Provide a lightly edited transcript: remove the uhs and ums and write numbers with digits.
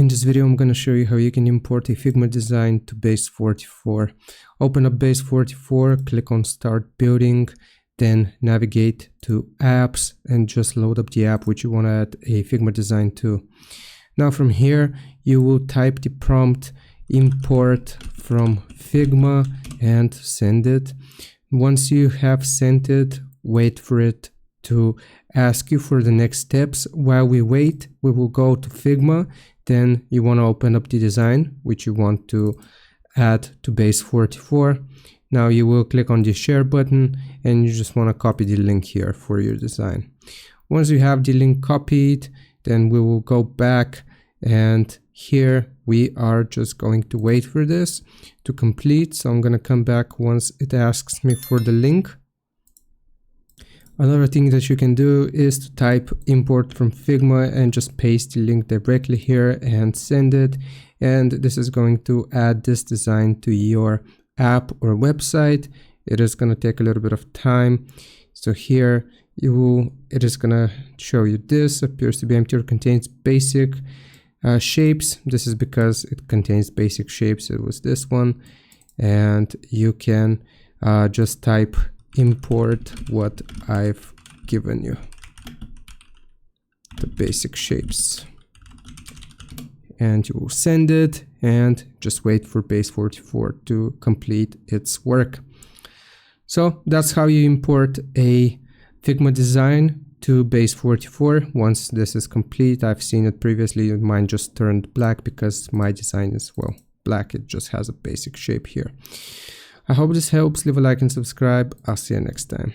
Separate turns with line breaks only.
In this video, I'm going to show you how you can import a Figma design to Base44. Open up Base44, click on Start Building, then navigate to Apps and just load up the app which you want to add a Figma design to. Now from here, you will type the prompt import from Figma and send it. Once you have sent it, wait for it to ask you for the next steps. While we wait, we will go to Figma. Then you want to open up the design which you want to add to Base44. Now you will click on the share button and you just want to copy the link here for your design. Once you have the link copied, then we will go back, and here we are just going to wait for this to complete. So I'm going to come back once it asks me for the link. Another thing that you can do is to type import from Figma and just paste the link directly here and send it. And this is going to add this design to your app or website. It is going to take a little bit of time. So here it is going to show you this appears to be empty or contains basic shapes. This is because it contains basic shapes. It was this one. And you can just type import what I've given you, the basic shapes, and you will send it and just wait for Base44 to complete its work. So that's how you import a Figma design to Base44. Once this is complete, I've seen it previously, mine just turned black because my design is, well, black. It just has a basic shape here. I hope this helps. Leave a like and subscribe. I'll see you next time.